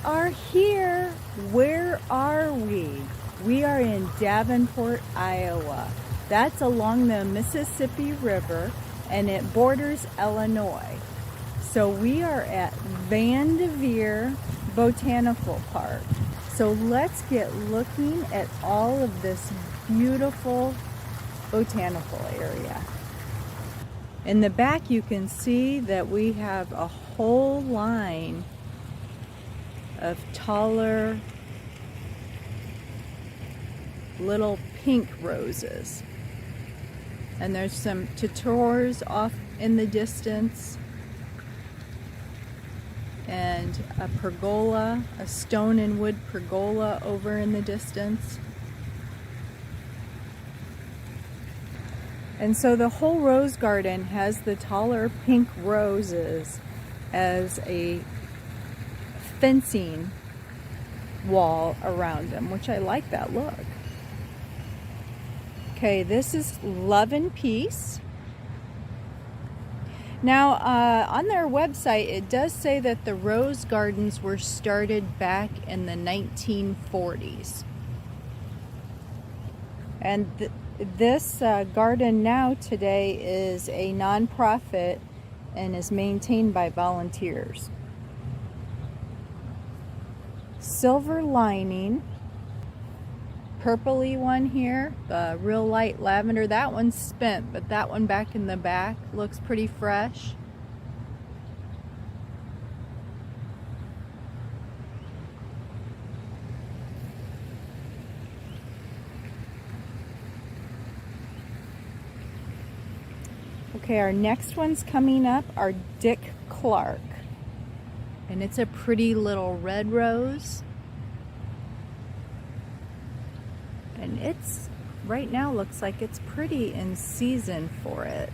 are here. Where are we? We are in Davenport, Iowa. That's along the Mississippi River and it borders Illinois. So we are at Vander Veer Botanical Park. So let's get looking at all of this beautiful botanical area. In the back you can see that we have a whole line of taller little pink roses. And there's some tuttors off in the distance. And a pergola, a stone and wood pergola over in the distance. And so the whole rose garden has the taller pink roses as a fencing wall around them, which I like that look. Okay, this is Love and Peace. Now, on their website, it does say that the rose gardens were started back in the 1940s. And this garden now today is a nonprofit and is maintained by volunteers. Silver lining, purpley one here, the real light lavender. That one's spent, but that one back in the back looks pretty fresh. Okay, our next one's coming up, our Dick Clark. And it's a pretty little red rose. And it's, right now looks like it's pretty in season for it.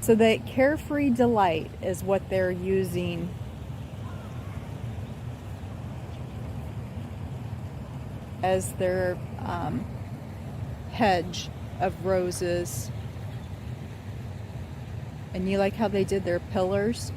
So that Carefree Delight is what they're using as their hedge of roses. And you like how they did their pillars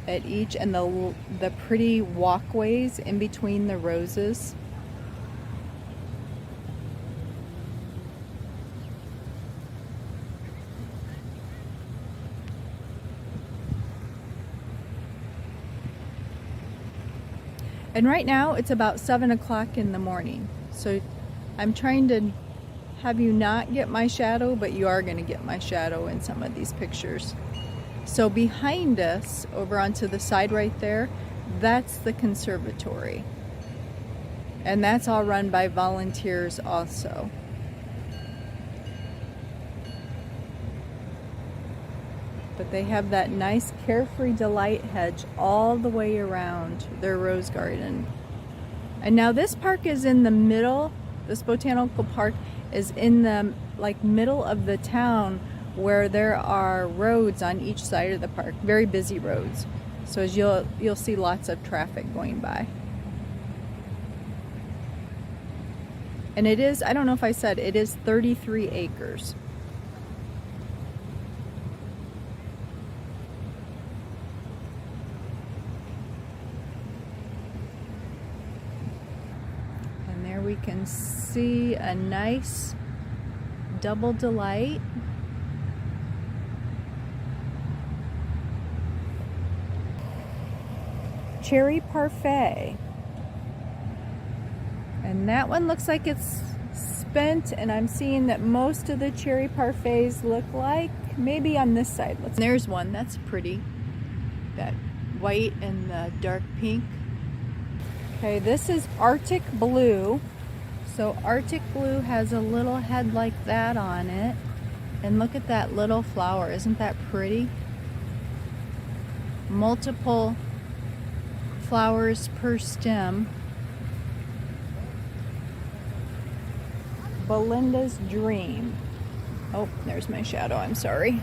at each, and the pretty walkways in between the roses. And right now it's about 7 o'clock in the morning. So I'm trying to have you not get my shadow, but you are going to get my shadow in some of these pictures. So behind us, over onto the side right there, that's the conservatory. And that's all run by volunteers also. But they have that nice Carefree Delight hedge all the way around their rose garden. And now this park is in the middle, this botanical park is in the middle of the town, where there are roads on each side of the park, very busy roads. So as you'll see lots of traffic going by. And it is, I don't know if I said, it is 33 acres. And there we can see a nice double delight. Cherry Parfait. And that one looks like it's spent, and I'm seeing that most of the cherry parfaits look like, maybe on this side. There's one, that's pretty. That white and the dark pink. Okay, this is Arctic Blue. So Arctic Blue has a little head like that on it. And look at that little flower, isn't that pretty? Multiple flowers per stem. Belinda's Dream. Oh, there's my shadow, I'm sorry.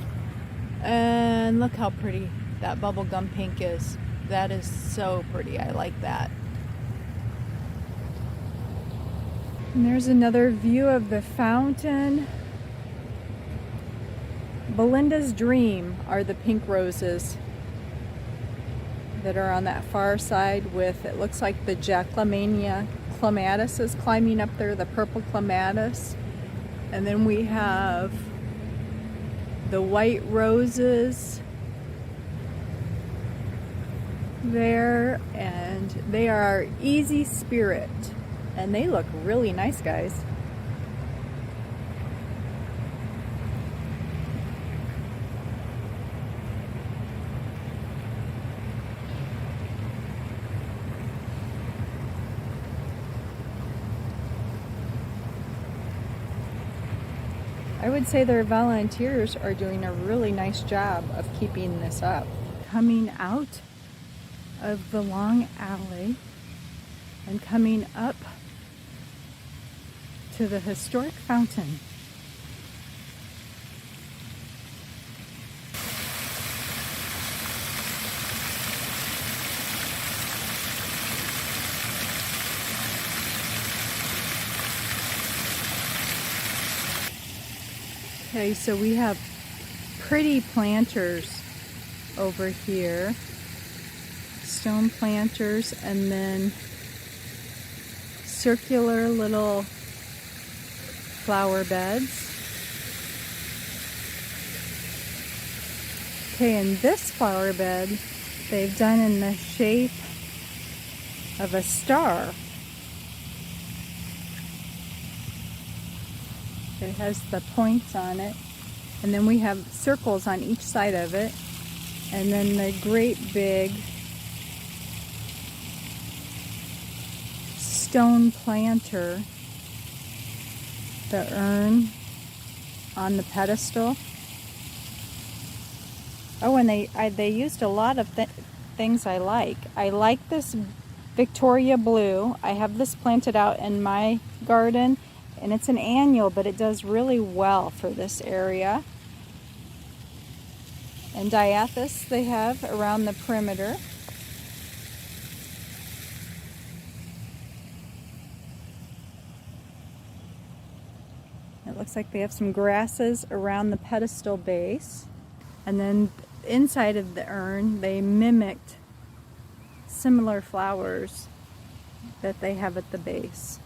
And look how pretty that bubblegum pink is. That is so pretty, I like that. And there's another view of the fountain. Belinda's Dream are the pink roses. that are on that far side with, it looks like the Jacklemania clematis is climbing up there, the purple clematis. And then we have the white roses there, and they are Easy Spirit, and they look really nice, guys. I would say their volunteers are doing a really nice job of keeping this up. Coming out of the long alley and coming up to the historic fountain. Okay, so we have pretty planters over here, stone planters, and then circular little flower beds. Okay, and this flower bed they've done in the shape of a star. It has the points on it, and then we have circles on each side of it, and then the great big stone planter, the urn on the pedestal. Oh, and they used a lot of things I like. I like this Victoria blue. I have this planted out in my garden, and it's an annual, but it does really well for this area. And diathis they have around the perimeter. It looks like they have some grasses around the pedestal base. And then inside of the urn, they mimicked similar flowers that they have at the base.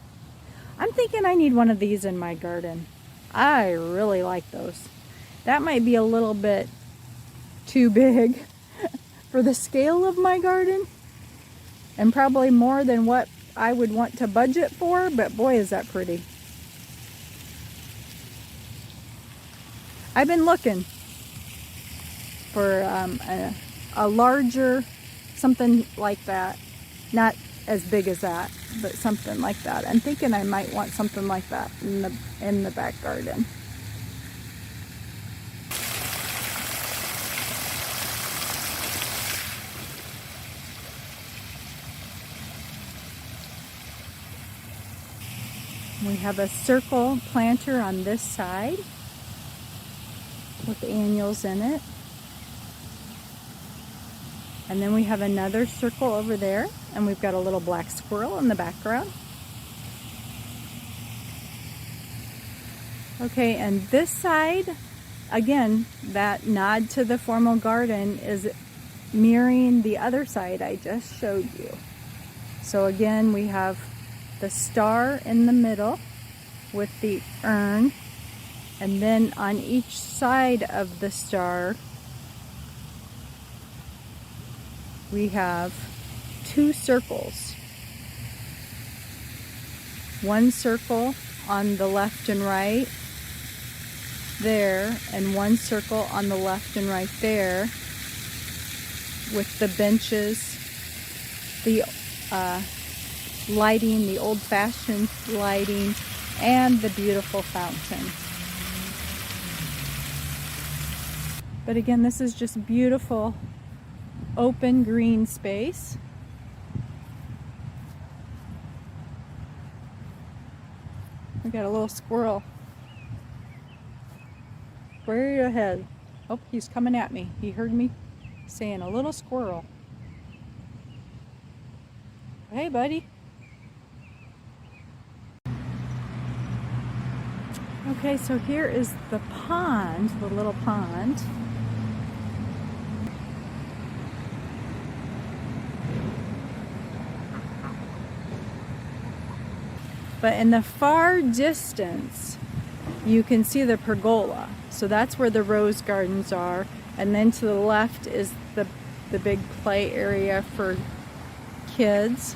I'm thinking I need one of these in my garden. I really like those. That might be a little bit too big for the scale of my garden, and probably more than what I would want to budget for, but boy is that pretty. I've been looking for a larger, something like that. Not as big as that, but something like that. I'm thinking I might want something like that in the back garden. We have a circle planter on this side with annuals in it. And then we have another circle over there, and we've got a little black squirrel in the background. Okay, and this side, again, that nod to the formal garden is mirroring the other side I just showed you. So again, we have the star in the middle with the urn, and then on each side of the star we have two circles. One circle on the left and right there, and one circle on the left and right there, with the benches, the lighting, the old-fashioned lighting, and the beautiful fountain. But again, this is just beautiful open green space. We got a little squirrel. Where are you head? Oh, he's coming at me. He heard me saying a little squirrel. Hey, buddy. Okay, so here is the pond, the little pond. But in the far distance, you can see the pergola. So that's where the rose gardens are. And then to the left is the big play area for kids.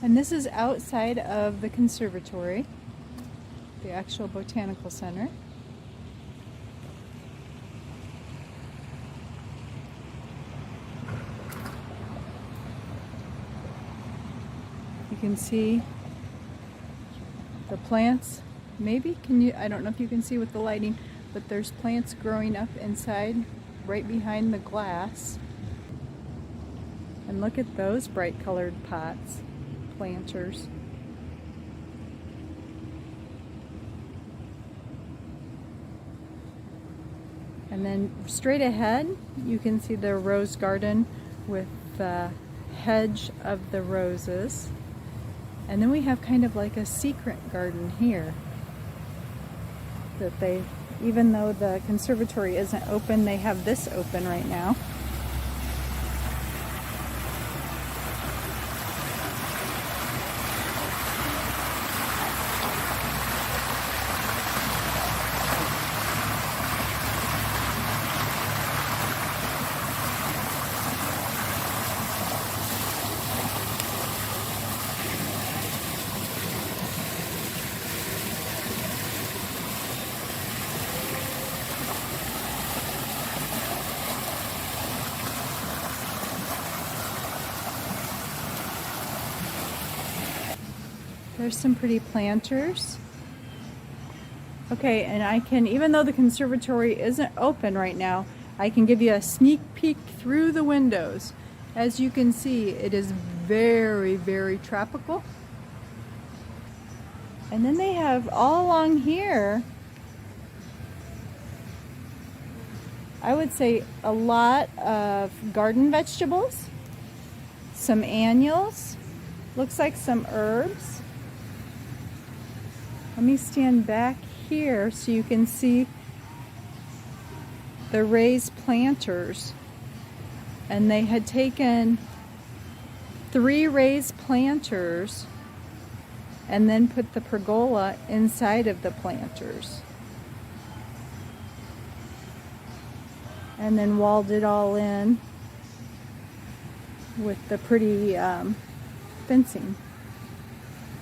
And this is outside of the conservatory, the actual botanical center. You can see the plants. Maybe, can you, I don't know if you can see with the lighting, but there's plants growing up inside right behind the glass. And look at those bright colored pots. Planters. And then straight ahead you can see the rose garden with the hedge of the roses. And then we have kind of like a secret garden here that they, even though the conservatory isn't open, they have this open right now. There's some pretty planters. Okay, and I can, even though the conservatory isn't open right now, I can give you a sneak peek through the windows. As you can see, it is very, very tropical. And then they have all along here, I would say a lot of garden vegetables, some annuals, looks like some herbs. Let me stand back here so you can see the raised planters. And they had taken 3 raised planters and then put the pergola inside of the planters. And then walled it all in with the pretty fencing.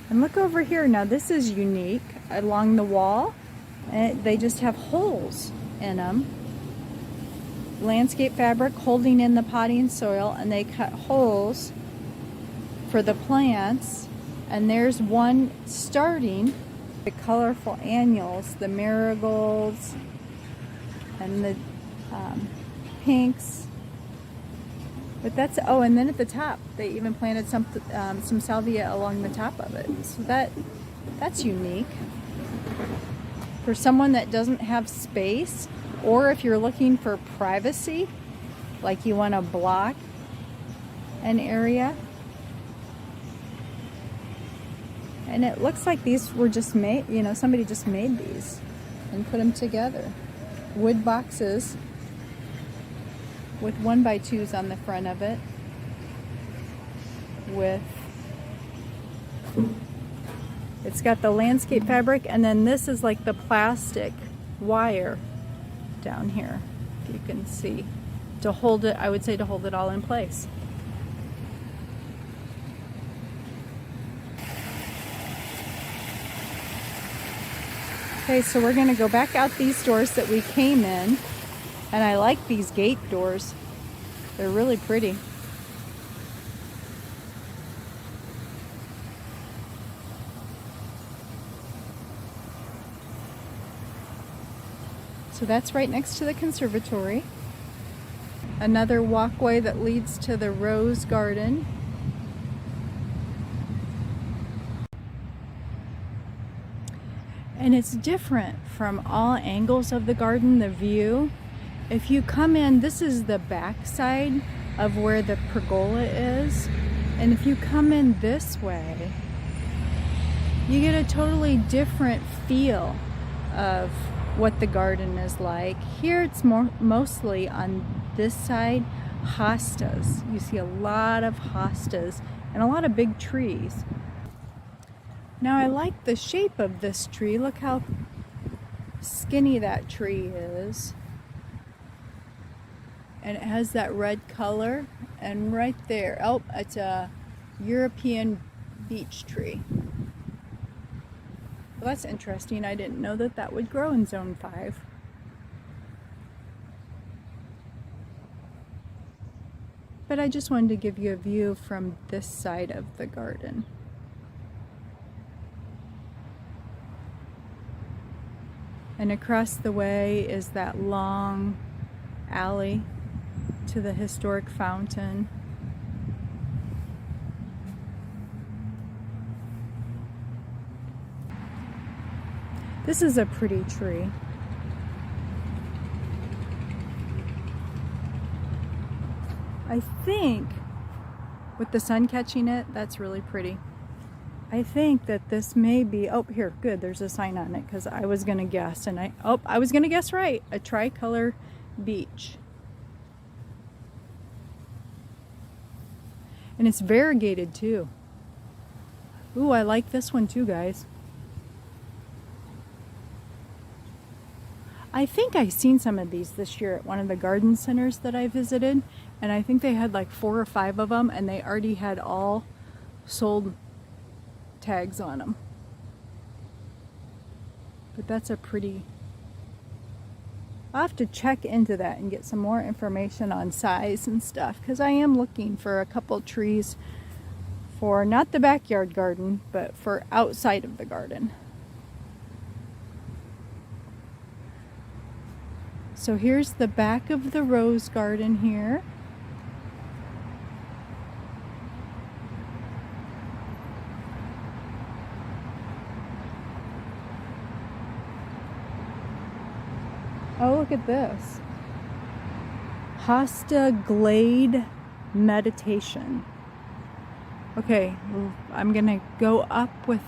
And look over here, now this is unique. Along the wall, and they just have holes in them. Landscape fabric holding in the potting soil, and they cut holes for the plants. And there's one starting. The colorful annuals, the marigolds, and the pinks. But that's, oh, and then at the top, they even planted some salvia along the top of it. So that's unique. For someone that doesn't have space, or if you're looking for privacy, like you want to block an area. And it looks like these were just made, you know, somebody just made these and put them together. Wood boxes with 1x2s on the front of it, with, it's got the landscape fabric, and then this is like the plastic wire down here, if you can see, to hold it, I would say to hold it all in place. Okay, so we're going to go back out these doors that we came in. And I like these gate doors. They're really pretty. So that's right next to the conservatory. Another walkway that leads to the rose garden. And it's different from all angles of the garden, the view. If you come in, this is the back side of where the pergola is. And if you come in this way, you get a totally different feel of what the garden is like. Here it's mostly on this side, hostas. You see a lot of hostas and a lot of big trees. Now I like the shape of this tree. Look how skinny that tree is. And it has that red color. And right there, oh, it's a European beech tree. Well, that's interesting. I didn't know that that would grow in Zone 5. But I just wanted to give you a view from this side of the garden. And across the way is that long alley to the historic fountain. This is a pretty tree. I think with the sun catching it, that's really pretty. I think that this may be, oh, here, good, there's a sign on it, because I was going to guess, and I was going to guess right, a tricolor beech. And it's variegated too. Ooh, I like this one too, guys. I think I've seen some of these this year at one of the garden centers that I visited, and I think they had like 4 or 5 of them, and they already had all sold tags on them. But that's a pretty... I'll have to check into that and get some more information on size and stuff, because I am looking for a couple trees for not the backyard garden, but for outside of the garden. So here's the back of the rose garden here. Oh, look at this. Hosta Glade Meditation. Okay, I'm gonna go up with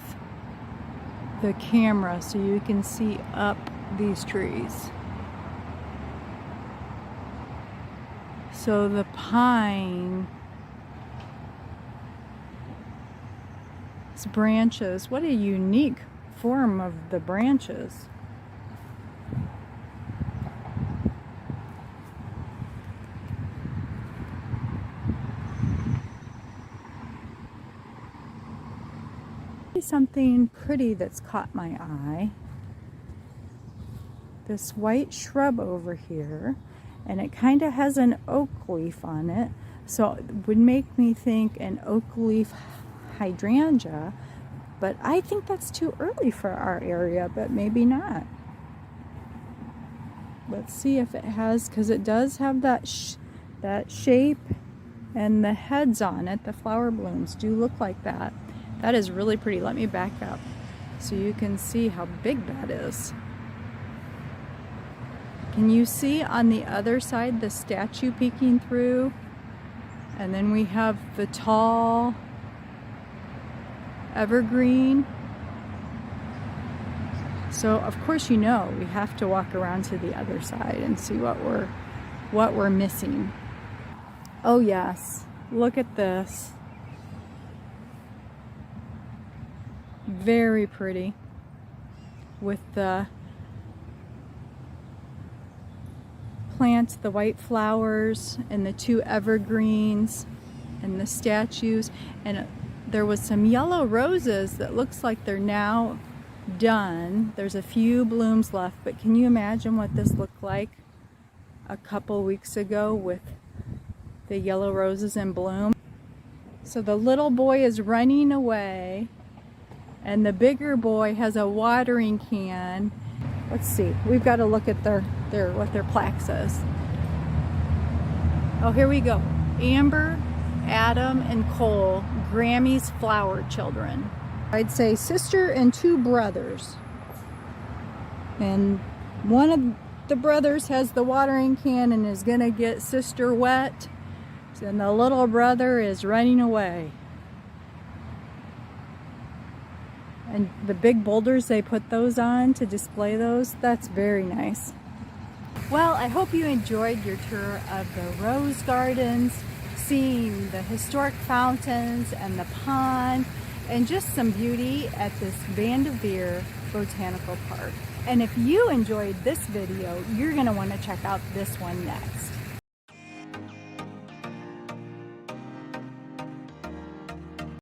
the camera so you can see up these trees. So the pine, its branches, what a unique form of the branches. Something pretty that's caught my eye. This white shrub over here, and it kind of has an oak leaf on it, so it would make me think an oak leaf hydrangea, but I think that's too early for our area, but maybe not. Let's see if it has, because it does have that that shape, and the heads on it, the flower blooms do look like that. That is really pretty. Let me back up so you can see how big that is. Can you see on the other side the statue peeking through? And then we have the tall evergreen. So of course, you know, we have to walk around to the other side and see what we're missing. Oh yes, look at this. Very pretty with the plants, the white flowers, and the 2 evergreens and the statues. And there was some yellow roses that looks like they're now done. There's a few blooms left, but can you imagine what this looked like a couple weeks ago with the yellow roses in bloom? So the little boy is running away, and the bigger boy has a watering can. Let's see, we've got to look at what their plaque says. Oh, here we go. Amber, Adam, and Cole, Grammy's flower children. I'd say sister and 2 brothers. And one of the brothers has the watering can and is gonna get sister wet. And the little brother is running away. And the big boulders, they put those on to display those. That's very nice. Well, I hope you enjoyed your tour of the rose gardens, seeing the historic fountains and the pond, and just some beauty at this Vander Veer Botanical Park. And if you enjoyed this video, you're going to want to check out this one next.